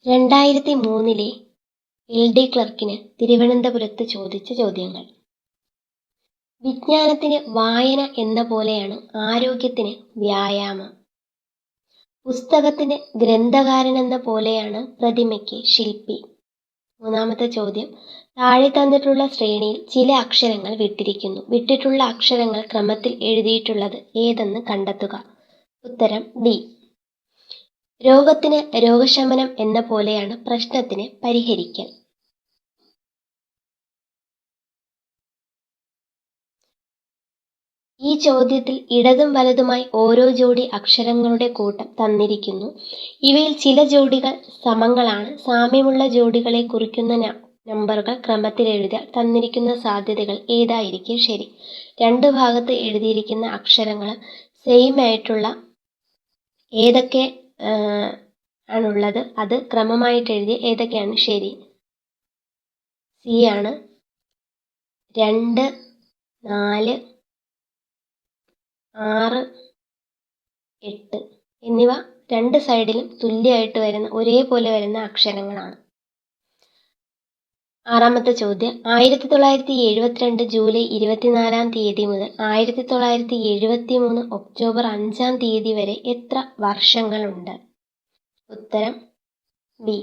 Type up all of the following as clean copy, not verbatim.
2003 LD ക്ലർക്കിന് തിരുവനന്തപുരത്ത് ചോദിച്ച ചോദ്യങ്ങൾ. വിജ്ഞാനത്തിന് വായന എന്ന പോലെയാണ് ആരോഗ്യത്തിന് വ്യായാമം. പുസ്തകത്തിന് ഗ്രന്ഥകാരനെന്ന പോലെയാണ് പ്രതിമയ്ക്ക് ശില്പി. മൂന്നാമത്തെ ചോദ്യം, താഴെ തന്നിട്ടുള്ള ശ്രേണിയിൽ ചില അക്ഷരങ്ങൾ വിട്ടിരിക്കുന്നു. വിട്ടിട്ടുള്ള അക്ഷരങ്ങൾ ക്രമത്തിൽ എഴുതിയിട്ടുള്ളത് ഏതെന്ന് കണ്ടെത്തുക. ഉത്തരം ഡി. രോഗത്തിന് രോഗശമനം എന്ന പോലെയാണ് പ്രശ്നത്തിന് പരിഹരിക്കൽ. ഈ ചോദ്യത്തിൽ ഇടതും വലതുമായി ഓരോ ജോഡി അക്ഷരങ്ങളുടെ കൂട്ടം തന്നിരിക്കുന്നു. ഇവയിൽ ചില ജോഡികൾ സമങ്ങളാണ്. സാമ്യമുള്ള ജോഡികളെ കുറിക്കുന്ന നമ്പറുകൾ ക്രമത്തിൽ എഴുതിയാൽ തന്നിരിക്കുന്ന സാധ്യതകൾ ഏതായിരിക്കും ശരി? രണ്ട് ഭാഗത്ത് എഴുതിയിരിക്കുന്ന അക്ഷരങ്ങൾ സെയിം ആയിട്ടുള്ള ഏതൊക്കെ ആണുള്ളത് അത് ക്രമമായിട്ട് എഴുതിയ ഏതൊക്കെയാണ് ശരി? സി ആണ്. 2, 4, 6, 8 എന്നിവ രണ്ട് സൈഡിലും തുല്യമായിട്ട് വരുന്ന ഒരേപോലെ വരുന്ന അക്ഷരങ്ങളാണ്. ആറാമത്തെ ചോദ്യം, 1972 ജൂലൈ 24-ാം തീയതി മുതൽ 1973 ഒക്ടോബർ 5-ാം തീയതി വരെ എത്ര വർഷങ്ങളുണ്ട്? ഉത്തരം ബി.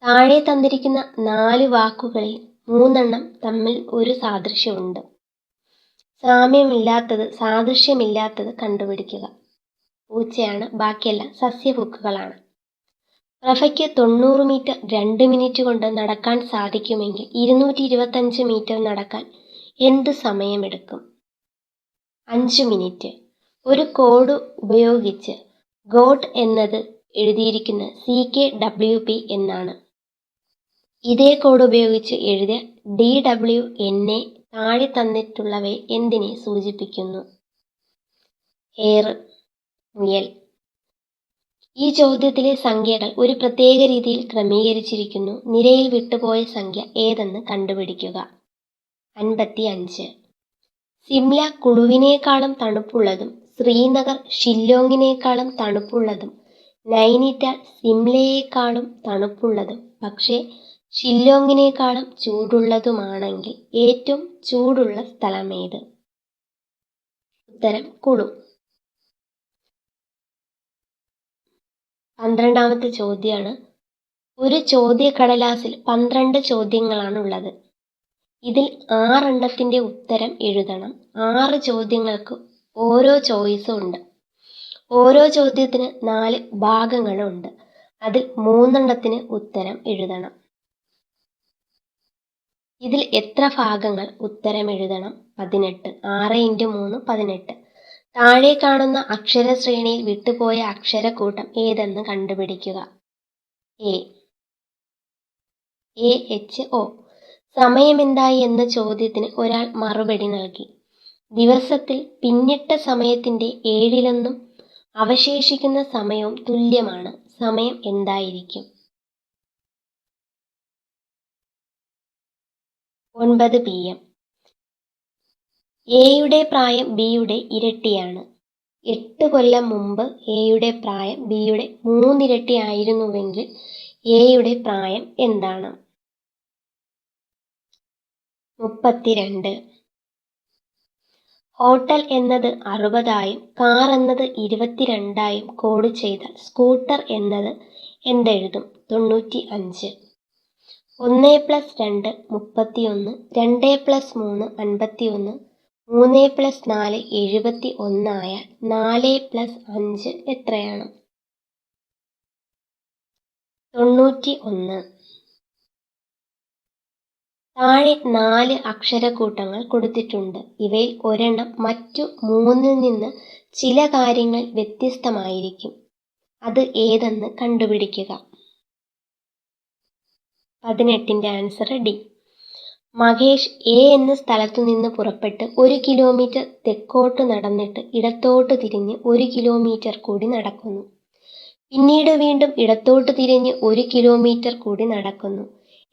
താഴെ തന്നിരിക്കുന്ന 4 വാക്കുകളിൽ 3 തമ്മിൽ ഒരു സാദൃശ്യമുണ്ട്. സാദൃശ്യമില്ലാത്തത് കണ്ടുപിടിക്കുക. പൂച്ചയാണ്, ബാക്കിയെല്ലാം സസ്യഭുക്കുകളാണ്. പ്രഭയ്ക്ക് 90 മീറ്റർ 2 മിനിറ്റ് കൊണ്ട് നടക്കാൻ സാധിക്കുമെങ്കിൽ 225 മീറ്റർ നടക്കാൻ എന്ത് സമയമെടുക്കും? 5 മിനിറ്റ്. ഒരു കോഡ് ഉപയോഗിച്ച് ഗോഡ് എന്നത് എഴുതിയിരിക്കുന്ന CKWP എന്നാണ്. ഇതേ കോഡ് ഉപയോഗിച്ച് എഴുതിയ DWNA താഴെ തന്നിട്ടുള്ളവയെ എന്തിനെ സൂചിപ്പിക്കുന്നു? എയർ, മുയൽ. ഈ ചോദ്യത്തിലെ സംഖ്യകൾ ഒരു പ്രത്യേക രീതിയിൽ ക്രമീകരിച്ചിരിക്കുന്നു. നിരയിൽ വിട്ടുപോയ സംഖ്യ ഏതെന്ന് കണ്ടുപിടിക്കുക. 55. സിംല കുളുവിനേക്കാളും തണുപ്പുള്ളതും ശ്രീനഗർ ഷില്ലോങ്ങിനേക്കാളും തണുപ്പുള്ളതും നൈനിറ്റാൾ സിംലയേക്കാളും തണുപ്പുള്ളതും പക്ഷേ ഷില്ലോങ്ങിനേക്കാളും ചൂടുള്ളതുമാണെങ്കിൽ ഏറ്റവും ചൂടുള്ള സ്ഥലമേത്? ഉത്തരം കുളു. 12ാമത്തെ ചോദ്യമാണ്. ഒരു ചോദ്യക്കടലാസിൽ 12 ചോദ്യങ്ങളാണുള്ളത്. ഇതിൽ 6 ഉത്തരം എഴുതണം. 6 ചോദ്യങ്ങൾക്ക് ഓരോ ചോയ്സും ഉണ്ട്. ഓരോ ചോദ്യത്തിന് 4 ഭാഗങ്ങളുണ്ട്. അതിൽ 3 ഉത്തരം എഴുതണം. ഇതിൽ എത്ര ഭാഗങ്ങൾ ഉത്തരം എഴുതണം? 18. 6 × 3 18. താഴെ കാണുന്ന അക്ഷരശ്രേണിയിൽ വിട്ടുപോയ അക്ഷരക്കൂട്ടം ഏതെന്ന് കണ്ടുപിടിക്കുക. AHO. സമയമെന്തായി എന്ന ചോദ്യത്തിന് ഒരാൾ മറുപടി നൽകി. ദിവസത്തിൽ പിന്നിട്ട സമയത്തിന്റെ 1/7 അവശേഷിക്കുന്ന സമയവും തുല്യമാണ്. സമയം എന്തായിരിക്കും? 9 PM. എയുടെ പ്രായം ബിയുടെ ഇരട്ടിയാണ്. 8 കൊല്ലം മുമ്പ് എയുടെ പ്രായം ബിയുടെ 3 ഇരട്ടി ആയിരുന്നുവെങ്കിൽ എയുടെ പ്രായം എന്താണ്? 32. ഹോട്ടൽ എന്നത് 60ആയും കാർ എന്നത് 22ആയും കോഡ് ചെയ്താൽ സ്കൂട്ടർ എന്നത് എന്തെഴുതും? 95. 1 + 2 31, 2 + 3 51, 3 + 4 71 ആയാൽ 4 + 5 എത്രയാണ്? 91. താഴെ 4 അക്ഷരക്കൂട്ടങ്ങൾ കൊടുത്തിട്ടുണ്ട്. ഇവയിൽ ഒരെണ്ണം മറ്റു 3-ൽ നിന്ന് ചില കാര്യങ്ങൾ വ്യത്യസ്തമായിരിക്കും. അത് ഏതെന്ന് കണ്ടുപിടിക്കുക. 18ന്റെ ആൻസർ ഡി. മഹേഷ് എ എന്ന സ്ഥലത്തു നിന്ന് പുറപ്പെട്ട് 1 കിലോമീറ്റർ തെക്കോട്ട് നടന്നിട്ട് ഇടത്തോട്ട് തിരിഞ്ഞ് 1 കിലോമീറ്റർ കൂടി നടക്കുന്നു. പിന്നീട് വീണ്ടും ഇടത്തോട്ട് തിരിഞ്ഞ് 1 കിലോമീറ്റർ കൂടി നടക്കുന്നു.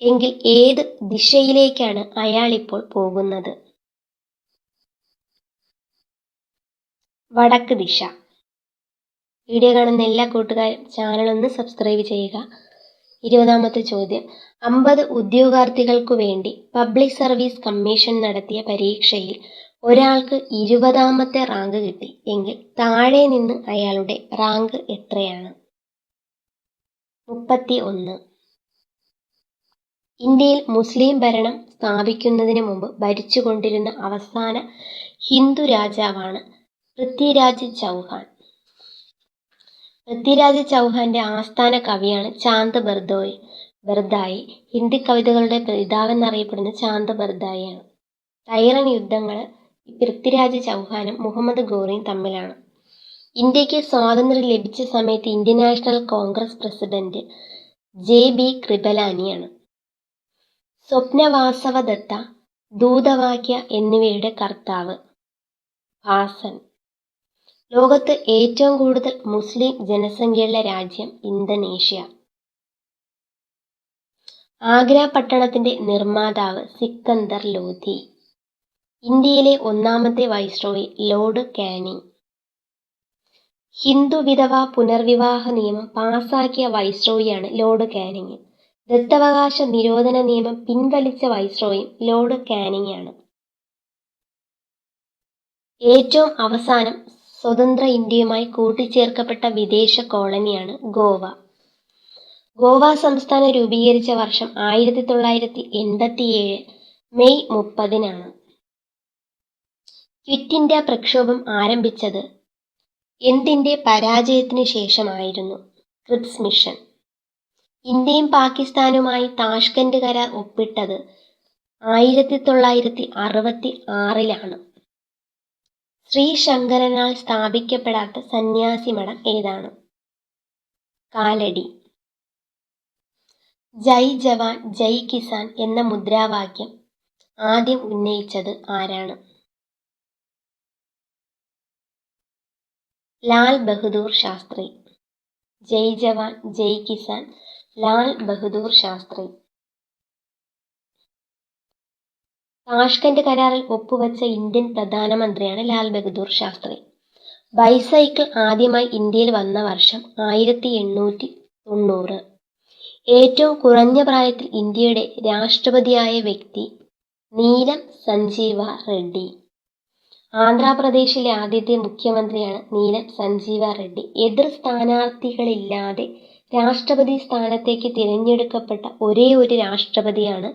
എങ്കിൽ ഏത് ദിശയിലേക്കാണ് അയാളിപ്പോൾ പോകുന്നത്? വടക്ക് ദിശ. വീഡിയോ കാണുന്ന എല്ലാ കൂട്ടുകാരും ചാനലൊന്ന് സബ്സ്ക്രൈബ് ചെയ്യുക. 20ാമത്തെ ചോദ്യം. 50 ഉദ്യോഗാർത്ഥികൾക്കു വേണ്ടി പബ്ലിക് സർവീസ് കമ്മീഷൻ നടത്തിയ പരീക്ഷയിൽ ഒരാൾക്ക് 20ാമത്തെ റാങ്ക് കിട്ടി എങ്കിൽ താഴെ നിന്ന് അയാളുടെ റാങ്ക് എത്രയാണ്? 31. ഇന്ത്യയിൽ മുസ്ലിം ഭരണം സ്ഥാപിക്കുന്നതിന് മുമ്പ് ഭരിച്ചുകൊണ്ടിരുന്ന അവസാന ഹിന്ദു രാജാവാണ് പൃഥ്വിരാജ് ചൗഹാൻ. പൃഥ്വിരാജ് ചൗഹാന്റെ ആസ്ഥാന കവിയാണ് ചാന്ദ് ബർദായി. ഹിന്ദി കവിതകളുടെ പിതാവെന്നറിയപ്പെടുന്ന ചാന്ദ് ബർദായിയാണ്. തൈറൻ യുദ്ധങ്ങൾ പൃഥ്വിരാജ് ചൗഹാനും മുഹമ്മദ് ഗോറിയും തമ്മിലാണ്. ഇന്ത്യക്ക് സ്വാതന്ത്ര്യം ലഭിച്ച സമയത്ത് Indian National Congress president JB കൃപലാനിയാണ്. സ്വപ്നവാസവ ദത്ത, ദൂതവാക്യ എന്നിവയുടെ കർത്താവ് ഭാസൻ. ലോകത്ത് ഏറ്റവും കൂടുതൽ മുസ്ലിം ജനസംഖ്യയുള്ള രാജ്യം ഇന്തോനേഷ്യ. ആഗ്ര പട്ടണത്തിന്റെ നിർമ്മാതാവ് സിക്കന്ദർ ലോധി. ഇന്ത്യയിലെ 1ാമത്തെ വൈസ്രോയി ലോർഡ് കാനിങ്. ഹിന്ദു വിധവ പുനർവിവാഹ നിയമം പാസാക്കിയ വൈസ്രോയിയാണ് ലോർഡ് കാനിങ്. ദത്തവകാശ നിരോധന നിയമം പിൻവലിച്ച വൈസ്രോയും ലോർഡ് കാനിങ് ആണ്. ഏറ്റവും അവസാനം സ്വതന്ത്ര ഇന്ത്യയുമായി കൂട്ടിച്ചേർക്കപ്പെട്ട വിദേശ കോളനിയാണ് ഗോവ. ഗോവ സംസ്ഥാനം രൂപീകരിച്ച വർഷം 1987 മെയ് 30-നാണ്. ക്വിറ്റ് ഇന്ത്യ പ്രക്ഷോഭം ആരംഭിച്ചത് എന്തിന്റെ പരാജയത്തിനു ശേഷമായിരുന്നു? Cripps mission. ഇന്ത്യയും പാകിസ്ഥാനുമായി താഷ്കന്റ് കരാർ ഒപ്പിട്ടത് 1966-ലാണ്. ശ്രീ ശങ്കരനാൽ സ്ഥാപിക്കപ്പെടാത്ത സന്യാസി മഠം ഏതാണ്? കാലടി. ജയ് ജവാൻ ജയ് കിസാൻ എന്ന മുദ്രാവാക്യം ആദ്യം ഉന്നയിച്ചത് ആരാണ്? ലാൽ ബഹദൂർ ശാസ്ത്രി. ജയ് ജവാൻ ജയ് കിസാൻ ലാൽ ബഹദൂർ ശാസ്ത്രി. താഷ്കന്റ് കരാറിൽ ഒപ്പുവെച്ച ഇന്ത്യൻ പ്രധാനമന്ത്രിയാണ് ലാൽ ബഹദൂർ ശാസ്ത്രി. ബൈസൈക്കിൾ ആദ്യമായി ഇന്ത്യയിൽ വന്ന വർഷം 1890. ഏറ്റവും കുറഞ്ഞ പ്രായത്തിൽ ഇന്ത്യയുടെ രാഷ്ട്രപതിയായ വ്യക്തി നീലം സഞ്ജീവ റെഡ്ഡി. ആന്ധ്രാപ്രദേശിലെ ആദ്യത്തെ മുഖ്യമന്ത്രിയാണ് നീലം സഞ്ജീവ റെഡ്ഡി. എതിർ സ്ഥാനാർത്ഥികളില്ലാതെ രാഷ്ട്രപതി സ്ഥാനത്തേക്ക് തിരഞ്ഞെടുക്കപ്പെട്ട ഒരേ ഒരു രാഷ്ട്രപതിയാണ്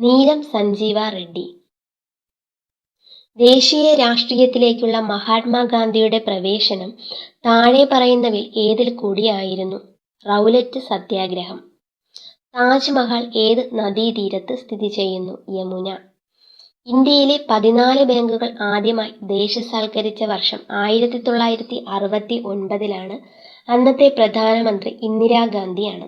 നീലം സഞ്ജീവ റെഡ്ഡി. ദേശീയ രാഷ്ട്രീയത്തിലേക്കുള്ള മഹാത്മാഗാന്ധിയുടെ പ്രവേശനം താഴെ പറയുന്നവയിൽ ഏതിൽ കൂടിയായിരുന്നു? റൗലറ്റ് സത്യാഗ്രഹം. താജ്മഹൽ ഏത് നദീതീരത്ത് സ്ഥിതി ചെയ്യുന്നു? യമുന. ഇന്ത്യയിലെ 14 ബാങ്കുകൾ ആദ്യമായി ദേശസാൽക്കരിച്ച വർഷം 1969-ലാണ്. അന്നത്തെ പ്രധാനമന്ത്രി ഇന്ദിരാഗാന്ധിയാണ്.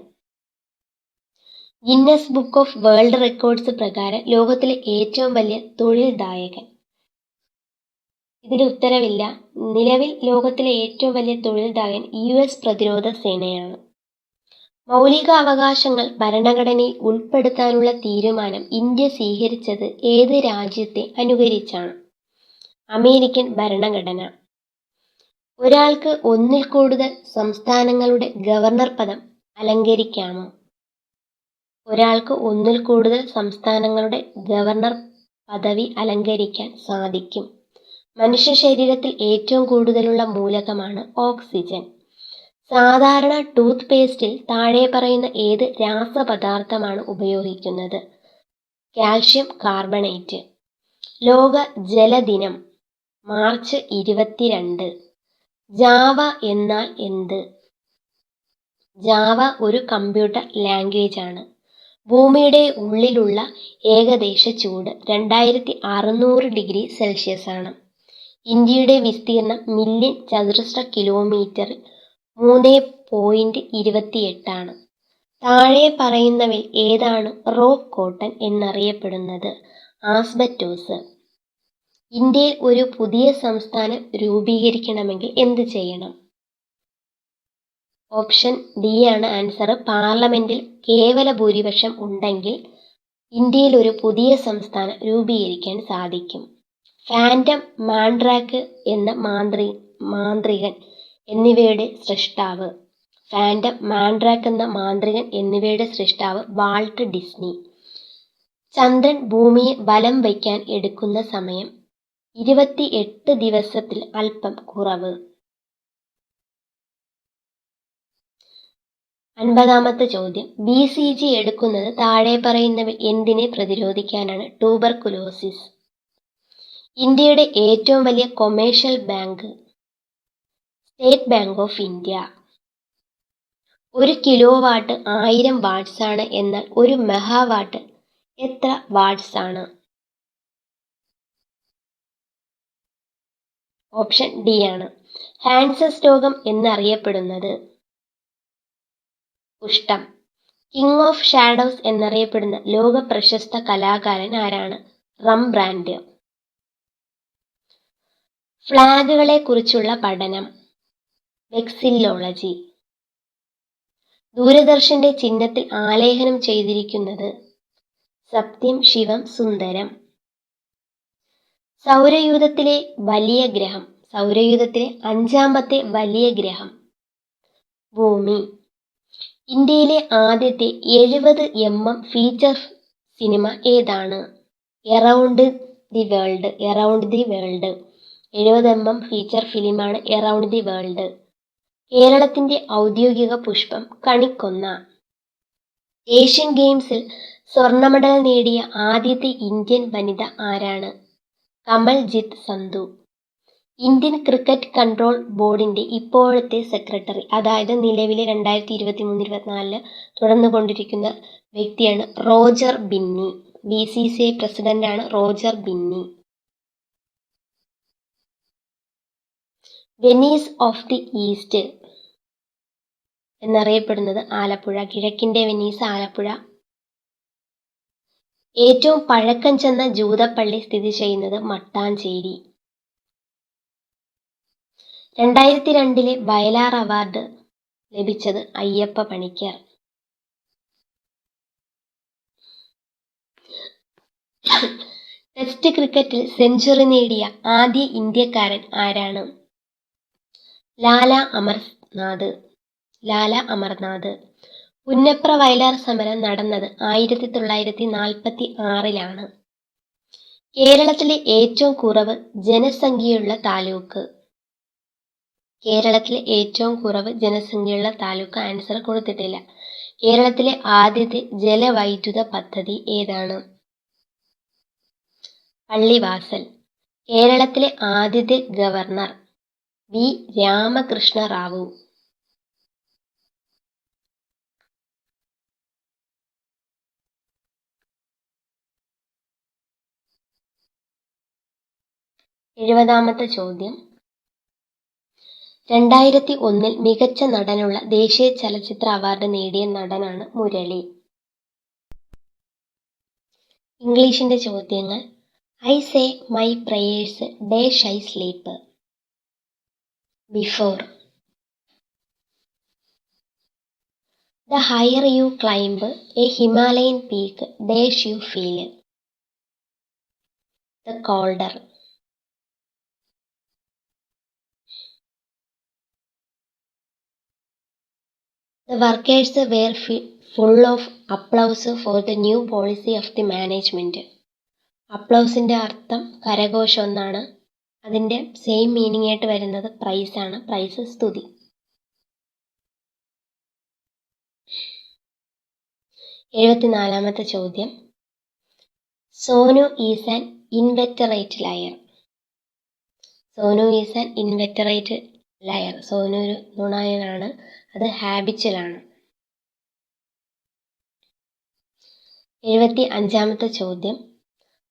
Guinness Book of World Records പ്രകാരം ലോകത്തിലെ ഏറ്റവും വലിയ തൊഴിൽദായകൻ. ഇതിന് ഉത്തരവില്ല. നിലവിൽ ലോകത്തിലെ ഏറ്റവും വലിയ തൊഴിൽദായകൻ US പ്രതിരോധ സേനയാണ്. മൗലിക അവകാശങ്ങൾ ഭരണഘടനയിൽ ഉൾപ്പെടുത്താനുള്ള തീരുമാനം ഇന്ത്യ സ്വീകരിച്ചത് ഏത് രാജ്യത്തെ അനുകരിച്ചാണ്? അമേരിക്കൻ ഭരണഘടന. ഒരാൾക്ക് ഒന്നിൽ കൂടുതൽ സംസ്ഥാനങ്ങളുടെ ഗവർണർ പദം അലങ്കരിക്കാമോ? ഒരാൾക്ക് ഒന്നിൽ കൂടുതൽ സംസ്ഥാനങ്ങളുടെ ഗവർണർ പദവി അലങ്കരിക്കാൻ സാധിക്കും. മനുഷ്യ ശരീരത്തിൽ ഏറ്റവും കൂടുതലുള്ള മൂലകമാണ് ഓക്സിജൻ. സാധാരണ ടൂത്ത് പേസ്റ്റിൽ താഴെ പറയുന്ന ഏത് രാസപദാർത്ഥമാണ് ഉപയോഗിക്കുന്നത്? Calcium carbonate. ലോക ജലദിനം മാർച്ച് 22. ജാവ എന്നാൽ എന്ത്? ജാവ ഒരു കമ്പ്യൂട്ടർ ലാംഗ്വേജ് ആണ്. ഭൂമിയുടെ ഉള്ളിലുള്ള ഏകദേശ ചൂട് 2600°C ആണ്. ഇന്ത്യയുടെ വിസ്തീർണം മില്യൺ ചതുരശ്ര കിലോമീറ്ററിൽ 3.28 ആണ്. താഴെ പറയുന്നവയിൽ ഏതാണ് റോക്ക് കോട്ടൺ എന്നറിയപ്പെടുന്നത്? ആസ്ബറ്റോസ്. ഇന്ത്യയിൽ ഒരു പുതിയ സംസ്ഥാനം രൂപീകരിക്കണമെങ്കിൽ എന്ത് ചെയ്യണം? ഓപ്ഷൻ ഡി ആണ് ആൻസർ. പാർലമെന്റിൽ കേവല ഭൂരിപക്ഷം ഉണ്ടെങ്കിൽ ഇന്ത്യയിൽ ഒരു പുതിയ സംസ്ഥാനം രൂപീകരിക്കാൻ സാധിക്കും. ഫാൻറ്റം മാൻഡ്രാക്ക് എന്ന മാന്ത്രികൻ എന്നിവയുടെ സൃഷ്ടാവ്. ഫാൻറ്റം, മാൻഡ്രാക്ക് എന്ന മാന്ത്രികൻ എന്നിവയുടെ സൃഷ്ടാവ് വാൾട്ട് ഡിസ്നി. ചന്ദ്രൻ ഭൂമിയെ വലം വയ്ക്കാൻ എടുക്കുന്ന സമയം 28 ദിവസത്തിൽ അല്പം കുറവ്. 50-ാമത്തെ ചോദ്യം. BCG എടുക്കുന്നത് താഴെ പറയുന്നവയിൽ എന്തിനെ പ്രതിരോധിക്കാനാണ്? ട്യൂബർകുലോസിസ്. ഇന്ത്യയുടെ ഏറ്റവും വലിയ commercial bank? State Bank of India. 1 kilowatt 1000 watts ആണ്. എന്നാൽ 1 മെഗാവാട്ട് എത്ര വാട്ട്സ് ആണ്? ഓപ്ഷൻ ഡി ആണ്. ഹാൻസസ് രോഗം എന്നറിയപ്പെടുന്നത്? കുഷ്ഠം. കിങ് ഓഫ് ഷാഡോസ് എന്നറിയപ്പെടുന്ന ലോക പ്രശസ്ത കലാകാരൻ ആരാണ്? റംബ്രാൻഡ്. ഫ്ലാഗുകളെ കുറിച്ചുള്ള പഠനം? വെക്സില്ലോളജി. ദൂരദർശന്റെ ചിഹ്നത്തിൽ ആലേഖനം ചെയ്തിരിക്കുന്നത്? സത്യം, ശിവം, സുന്ദരം. സൗരയൂഥത്തിലെ വലിയ ഗ്രഹം? സൗരയൂഥത്തിലെ 5-ാമത്തെ വലിയ ഗ്രഹം? ഭൂമി. ഇന്ത്യയിലെ ആദ്യത്തെ 70 mm ഫീച്ചർ സിനിമ ഏതാണ്? Around the World. 70 mm feature ഫിലിമാണ് എറൗണ്ട് ദി വേൾഡ്. കേരളത്തിന്റെ ഔദ്യോഗിക പുഷ്പം? കണിക്കൊന്ന. ഏഷ്യൻ ഗെയിംസിൽ സ്വർണ്ണ മെഡൽ നേടിയ ആദ്യത്തെ ഇന്ത്യൻ വനിത ആരാണ്? Kamaljit Sandhu. Indian cricket control ബോർഡിന്റെ ഇപ്പോഴത്തെ സെക്രട്ടറി, അതായത് നിലവിലെ 2023-24 തുടർന്നുകൊണ്ടിരിക്കുന്ന വ്യക്തിയാണ് റോജർ ബിന്നി. BCCI പ്രസിഡന്റാണ് Roger Binny. Venice of the east എന്നറിയപ്പെടുന്നത്? ആലപ്പുഴ. കിഴക്കിന്റെ വെനീസ് ആലപ്പുഴ. ഏറ്റവും പഴക്കം ചെന്ന ജൂതപ്പള്ളി സ്ഥിതി ചെയ്യുന്നത്? മട്ടാഞ്ചേരി. 2002 വയലാർ അവാർഡ് ലഭിച്ചത്? അയ്യപ്പ പണിക്കർ. ടെസ്റ്റ് ക്രിക്കറ്റിൽ സെഞ്ചുറി നേടിയ ആദ്യ ഇന്ത്യക്കാരൻ ആരാണ്? ലാല അമർനാഥ്. പുന്നപ്ര വയലാർ സമരം നടന്നത് 1946-ലാണ്. കേരളത്തിലെ ഏറ്റവും കുറവ് ജനസംഖ്യയുള്ള താലൂക്ക്? കേരളത്തിലെ ഏറ്റവും കുറവ് ജനസംഖ്യയുള്ള താലൂക്ക് ആൻസർ കൊടുത്തിട്ടില്ല. കേരളത്തിലെ ആദ്യത്തെ ജലവൈദ്യുത പദ്ധതി ഏതാണ്? പള്ളിവാസൽ. കേരളത്തിലെ ആദ്യത്തെ ഗവർണർ? വി രാമകൃഷ്ണ റാവു. എഴുപതാമത്തെ ചോദ്യം. 2001 മികച്ച നടനുള്ള ദേശീയ ചലച്ചിത്ര അവാർഡ് നേടിയ നടനാണ് മുരളി. ഇംഗ്ലീഷിന്റെ ചോദ്യങ്ങൾ. I say my prayers dash I sleep? Before. The higher you climb a Himalayan peak dash you feel? The colder. The workers were full of applause for the new policy of the management. അപ്ലൗസിന്റെ അർത്ഥം കരഘോഷം എന്നാണ്. അതിന്റെ same meaning ആയിട്ട് വരുന്നത് price ആണ്. Price സ്തുതി. 74-ാമത്തെ ചോദ്യം. Sonu is an inveterate liar. Sonu is an inveterate liar. Sonu ഒരു നുണയനാണ്. അത് ഹാബിച്വലാണ്. 75-ാമത്തെ ചോദ്യം.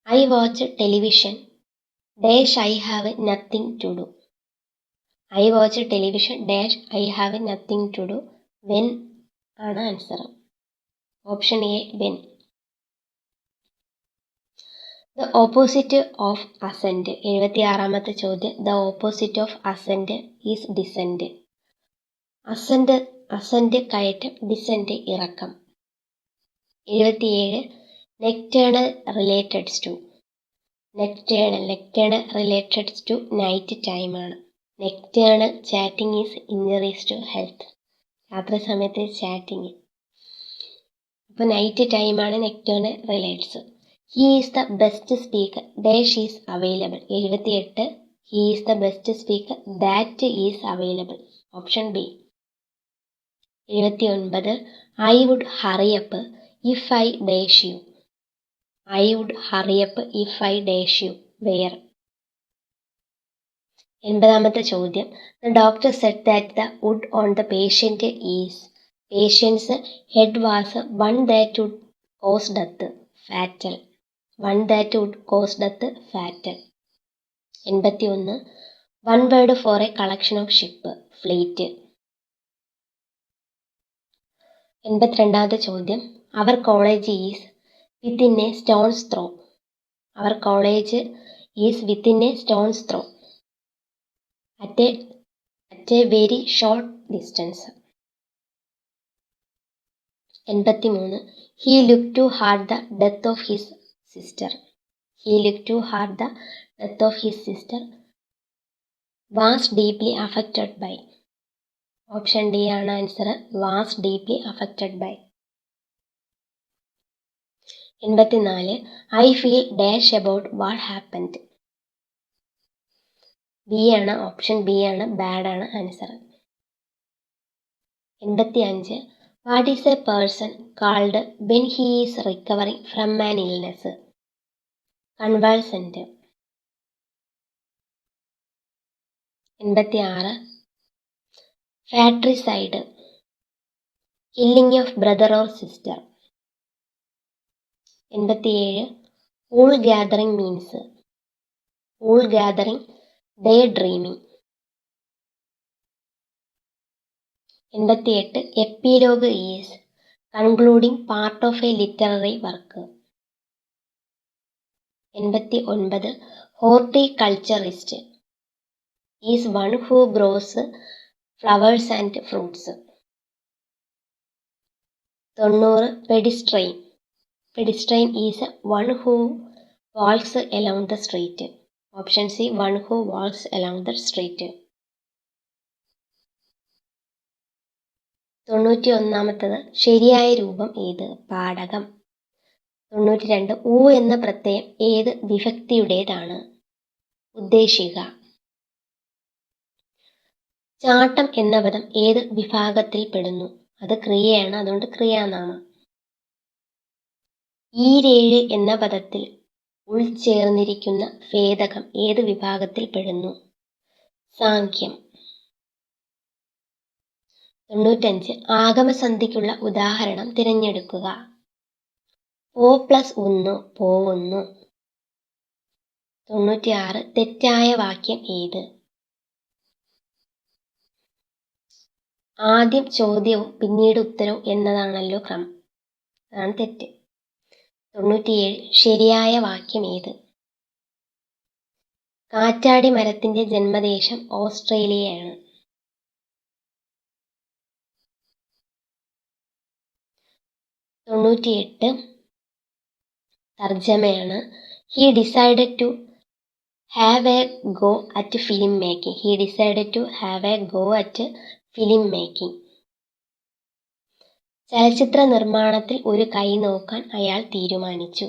I watch television dash I have nothing to do. I watch television dash I have nothing to do. When ആണ് answer. Option A when. The opposite of ascent. 76-ാമത്തെ ചോദ്യം. The opposite of ascent is descent. Ascent കയറ്റം, descent ഇറക്കം. 77 nocturnal relates to. Nocturnal relates to night time ആണ്. Nocturnal chatting is injuries to health. രാത്രി സമയത്ത് chatting. അപ്പോൾ night ടൈമാണ് nocturnal relates. He is the best speaker dash is available. 78 he is the best speaker that is available. Option B. 79 I would hurry up if I dash you. I would hurry up if I dash you were. 80ാമത്തെ ചോദ്യം. The doctor said that the wound on the patient is. Patient's head was one that would cause death fatal. One that would cause death fatal. 81 one word for a collection of ship fleet. 82ാമത്തെ ചോദ്യം. Our college is within a stone's throw. Our college is within a stone's throw. at a very short distance. 83 he looked to heart the death of his sister. He looked to heart the death of his sister was deeply affected by. Option D ആണ് answer. was deeply affected by. 84 I feel dash about what happened. B ആണ്. Option B ആണ്. Bad ആണ് answer. 85 what is a person called when he is recovering from an illness. Convalescent. 86 fratricide killing of brother or sister. 87 wool gathering means. Wool gathering day dreaming. 88 epilogue is concluding part of a literary work. 89 horticulturist is one who grows flowers and fruits. 90 pedestrian. Pedestrian is one who walks along the street. Option C one who walks along the street. 91ാമത്തത് ശരിയായ രൂപം ഏത്? പാഠകം. 92 ഊ എന്ന പ്രത്യയം ഏത് വിഭക്തിയുടേതാണ്? ഉദ്ദേശിക. ചാട്ടം എന്ന പദം ഏത് വിഭാഗത്തിൽ പെടുന്നു? അത് ക്രിയയാണ്, അതുകൊണ്ട് ക്രിയാനാമം. ഈരേഴ് എന്ന പദത്തിൽ ഉൾച്ചേർന്നിരിക്കുന്ന ഭേദകം ഏത് വിഭാഗത്തിൽ പെടുന്നു? സാംഖ്യം. 95 ആഗമസന്ധിക്കുള്ള ഉദാഹരണം തിരഞ്ഞെടുക്കുക. O+1 പോവുന്നു. 96 തെറ്റായ വാക്യം ഏത്? ആദ്യം ചോദ്യവും പിന്നീട് ഉത്തരവും എന്നതാണല്ലോ ക്രമം, അതാണ് തെറ്റ്. 97 ശരിയായ വാക്യം ഏത്? കാറ്റാടി മരത്തിന്റെ ജന്മദേശം ഓസ്ട്രേലിയയാണ്. 98 തർജ്ജമയാണ്. He decided to have a go at film making. He decided to have a go at film making. ചലച്ചിത്ര നിർമ്മാണത്തിൽ ഒരു കൈ നോക്കാൻ അയാൾ തീരുമാനിച്ചു.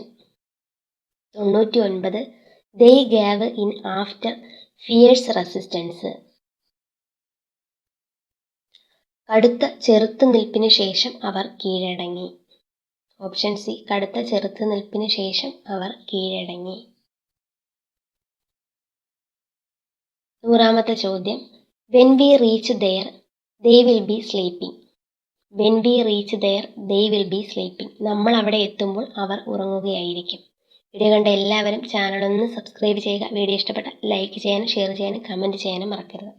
99 they gave in after fierce resistance. കടുത്ത ചെറുത്തുനിൽപ്പിന് ശേഷം അവർ കീഴടങ്ങി. ഓപ്ഷൻ സി കടുത്ത ചെറുത്തുനിൽപ്പിന് ശേഷം അവർ കീഴടങ്ങി. 100ാമത്തെ ചോദ്യം. when we reach there they will be sleeping. when we reach there they will be sleeping. നമ്മൾ അവിടെ എത്തുമ്പോൾ അവർ ഉറങ്ങുകയായിരിക്കും. വീഡിയോ കണ്ട എല്ലാവരും ചാനലൊന്ന് സബ്സ്ക്രൈബ് ചെയ്യുക. വീഡിയോ ഇഷ്ടപ്പെട്ട ലൈക്ക് ചെയ്യാനും ഷെയർ ചെയ്യാനും കമൻറ്റ് ചെയ്യാനും മറക്കരുത്.